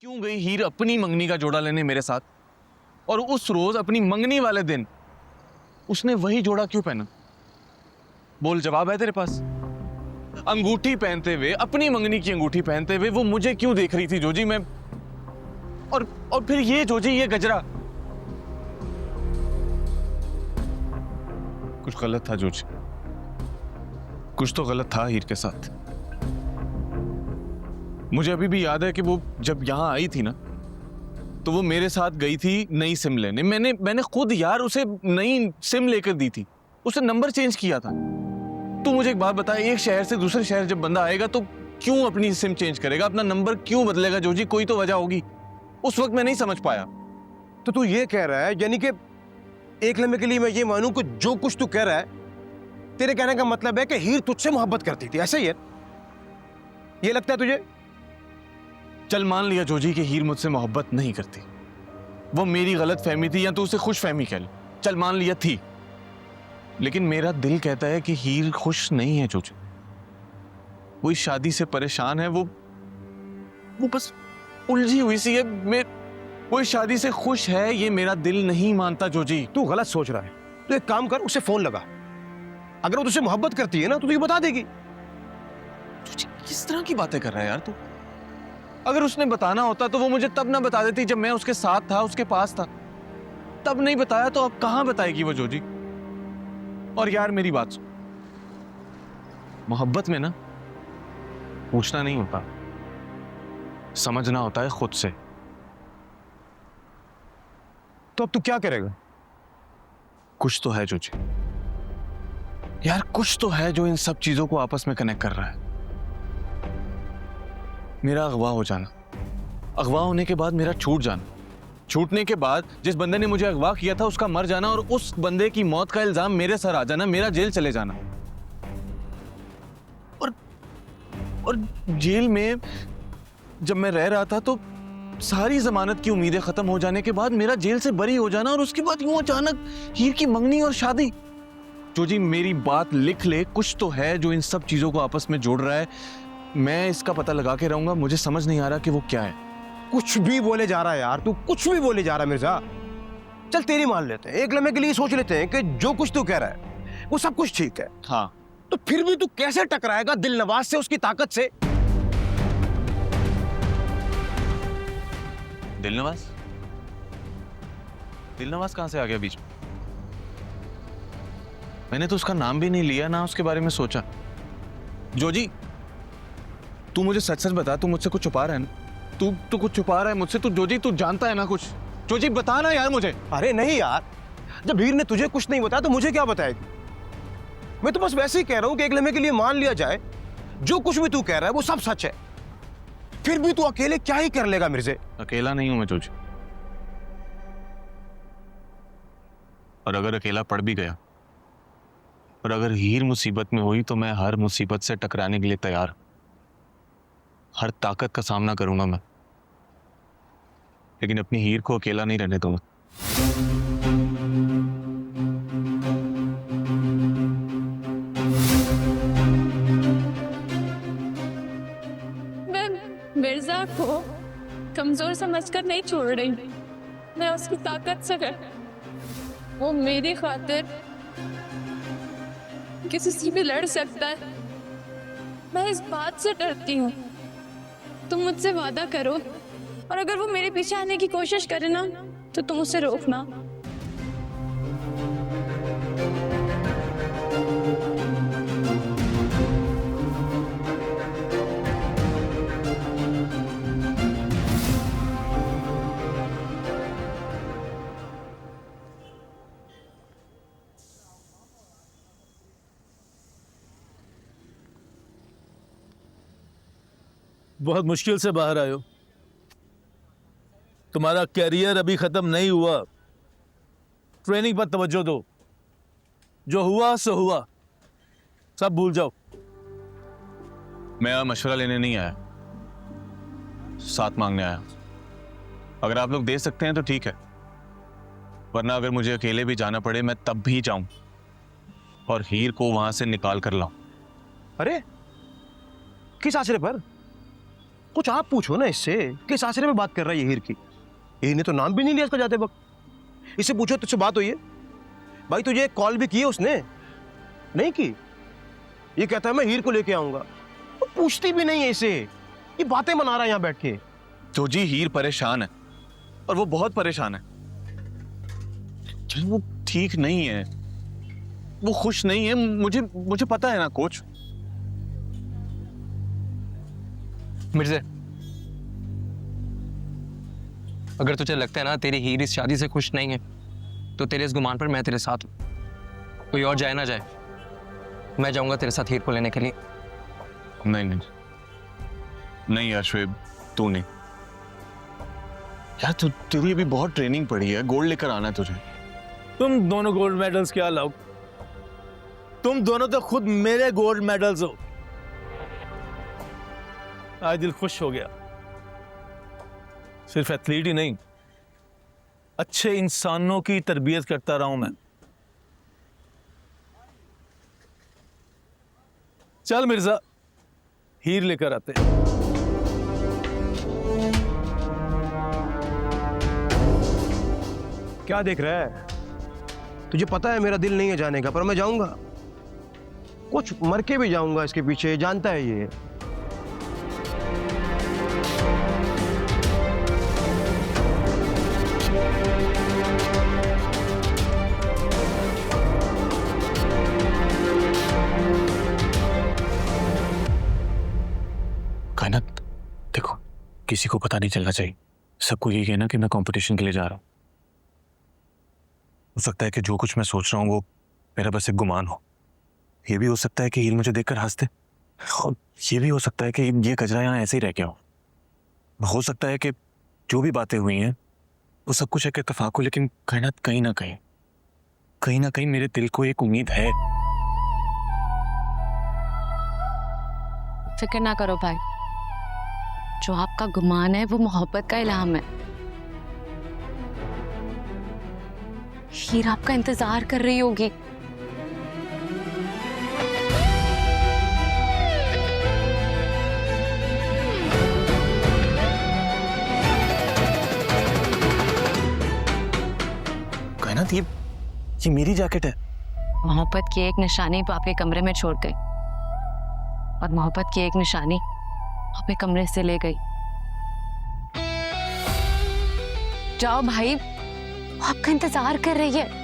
क्यों गई हीर अपनी मंगनी का जोड़ा लेने मेरे साथ? और उस रोज अपनी मंगनी वाले दिन उसने वही जोड़ा क्यों पहना? बोल, जवाब है तेरे पास? अंगूठी पहनते हुए, अपनी मंगनी की अंगूठी पहनते हुए वो मुझे क्यों देख रही थी जोजी? मैं और फिर ये जोजी, ये गजरा, कुछ गलत था जोजी, कुछ तो गलत था हीर के साथ। मुझे अभी भी याद है कि वो जब यहां आई थी ना, तो वो मेरे साथ गई थी नई सिम लेने। मैंने खुद यार उसे नई सिम लेकर दी थी, उसने नंबर चेंज किया था। तू मुझे एक बात बता, एक शहर से दूसरे शहर जब बंदा आएगा तो क्यों अपनी सिम चेंज करेगा, अपना नंबर क्यों बदलेगा जोजी? कोई तो वजह होगी। उस वक्त मैं नहीं समझ पाया। तो तू ये कह रहा है, यानी कि एक लम्हे के लिए मैं ये मानूं कि जो कुछ तू कह रहा है, तेरे कहने का मतलब है कि हीर तुझसे मोहब्बत करती थी, ऐसा ही है? ये लगता है तुझे? चल मान लिया जोजी कि हीर मुझसे मोहब्बत नहीं करती, वो मेरी गलत फहमी थी या तो उसे खुश फहमी कह ले, चल मान लिया थी। लेकिन मेरा दिल कहता है कि हीर खुश नहीं है जोजी। वो इस शादी से परेशान है, वो बस उलझी हुई सी है। वो इस शादी से खुश है, ये मेरा दिल नहीं मानता जोजी। तू गलत सोच रहा है। तो एक काम कर, उसे फोन लगा। अगर वो तुझसे मोहब्बत करती है ना तो तुझे बता देगी। जोजी किस तरह की बातें कर रहा है यार तू? अगर उसने बताना होता तो वो मुझे तब ना बता देती जब मैं उसके साथ था, उसके पास था। तब नहीं बताया तो अब कहां बताएगी वो जोजी? और यार मेरी बात सुन, मोहब्बत में ना पूछना नहीं होता, समझना होता है खुद से। तो अब तू क्या करेगा? कुछ तो है जोजी, यार कुछ तो है जो इन सब चीजों को आपस में कनेक्ट कर रहा है। मेरा अगवा हो जाना, अगवा होने के बाद मेरा छूट जाना, छूटने के बाद जिस बंदे ने मुझे अगवा किया था उसका मर जाना, और उस बंदे की मौत का इल्जाम मेरे सर आ जाना, मेरा जेल चले जाना। और जेल में जब मैं रह रहा था तो सारी जमानत की उम्मीदें खत्म हो जाने के बाद मेरा जेल से बरी हो जाना, और उसके बाद यूं अचानक हीर की मंगनी और शादी। जोजी मेरी बात लिख ले, कुछ तो है जो इन सब चीजों को आपस में जोड़ रहा है। मैं इसका पता लगा के रहूंगा, मुझे समझ नहीं आ रहा कि वो क्या है। कुछ भी बोले जा रहा है यार, तू कुछ भी बोले जा रहा है मिर्जा। चल तेरी मान लेते हैं, एक लम्हे के लिए सोच लेते हैं कि जो कुछ तू कह रहा है वो सब कुछ ठीक है। हाँ, तो फिर भी तू कैसे टकराएगा दिल नवाज से, उसकी ताकत से? दिलनवाज? दिलनवाज कहां से आ गया बीच में? मैंने तो उसका नाम भी नहीं लिया, ना उसके बारे में सोचा। जोजी तू मुझे सच सच बता, तू मुझसे कुछ छुपा रहा है ना? तू कुछ छुपा रहा है मुझसे? तू जोजी तू जानता है ना कुछ? जोजी बता ना यार मुझे। अरे नहीं यार, जब हीर ने तुझे कुछ नहीं बताया तो मुझे क्या बताएगी? मैं तो बस वैसे ही कह रहा हूं कि एक लम्हे के लिए मान लिया जाए जो कुछ भी तू कह रहा है वो सब सच है। फिर भी तू अकेले क्या ही कर लेगा मिर्जे? अकेला नहीं हूं मैं जोजी, और अगर अकेला पड़ भी गया और अगर हीर मुसीबत में हुई तो मैं हर मुसीबत से टकराने के लिए तैयार, हर ताकत का सामना करूंगा मैं, लेकिन अपनी हीर को अकेला नहीं रहने दूंगा। मैं मिर्जा को कमजोर समझकर नहीं छोड़ रही, मैं उसकी ताकत से कर। वो मेरी खातिर किसी से भी लड़ सकता है, मैं इस बात से डरती हूँ। तुम मुझसे वादा करो, और अगर वो मेरे पीछे आने की कोशिश करे ना तो तुम उसे रोकना। बहुत मुश्किल से बाहर आए हो। तुम्हारा कैरियर अभी खत्म नहीं हुआ। ट्रेनिंग पर तवज्जो दो। जो हुआ सो हुआ, सब भूल जाओ। मैं यहाँ मशवरा लेने नहीं आया, साथ मांगने आया। अगर आप लोग दे सकते हैं तो ठीक है, वरना अगर मुझे अकेले भी जाना पड़े मैं तब भी जाऊं और हीर को वहां से निकाल कर लाऊं। अरे किस आशरे पर? कुछ आप पूछो ना इससे, किस आशरे में बात कर रहा है ये हीर की? हीर ने तो नाम भी नहीं लिया इसका जाते वक्त। इससे पूछो तुझसे बात हुई है? भाई तुझे कॉल भी की है उसने? नहीं की। ये कहता है मैं हीर को लेके आऊंगा, तो पूछती भी नहीं है इसे, ये बातें मना रहा है यहाँ बैठ के। तो जी हीर परेशान है, और वो बहुत परेशान है। चल वो ठीक नहीं है, वो खुश नहीं है, मुझे पता है ना कोच। मिर्जे, अगर तुझे लगता है ना तेरी हीर इस शादी से खुश नहीं है, तो तेरे इस गुमान पर मैं तेरे साथ हूं। कोई और जाए ना जाए, मैं जाऊंगा तेरे साथ हीर को लेने के लिए। नहीं नहीं नहीं यार श्वेब, तू नहीं यार, तेरी अभी बहुत ट्रेनिंग पड़ी है, गोल्ड लेकर आना है तुझे। तुम दोनों गोल्ड मेडल्स क्या लाओ, तुम दोनों तो खुद मेरे गोल्ड मेडल्स हो। आज दिल खुश हो गया। सिर्फ एथलीट ही नहीं, अच्छे इंसानों की तरबियत करता रहा हूं मैं। चल मिर्जा, हीर लेकर आते हैं। क्या देख रहा है? तुझे पता है मेरा दिल नहीं है जाने का, पर मैं जाऊंगा। कुछ मर के भी जाऊंगा इसके पीछे, जानता है ये। कायनात देखो, किसी को पता नहीं चलना चाहिए। सबको ये कहना कि मैं कंपटीशन के लिए जा रहा हूं। हो सकता है कि जो कुछ मैं सोच रहा हूं वो मेरा बस एक गुमान हो। ये भी हो सकता है कि हीर मुझे देखकर हंस दे, और ये भी हो सकता है कि ये कचरा यहाँ ऐसे ही रह गया हो सकता है कि जो भी बातें हुई हैं वो सब कुछ एक इत्तेफाक हो, लेकिन कायनात कहीं ना कहीं मेरे दिल को एक उम्मीद है। फिक्र ना करो भाई, जो आपका गुमान है वो मोहब्बत का इल्हाम है। हीर आपका इंतजार कर रही होगी। कायनात ये मेरी जैकेट है। मोहब्बत की एक निशानी वो आपके कमरे में छोड़ गई, और मोहब्बत की एक निशानी आपके कमरे से ले गई। जाओ भाई, वो आपका इंतजार कर रही है।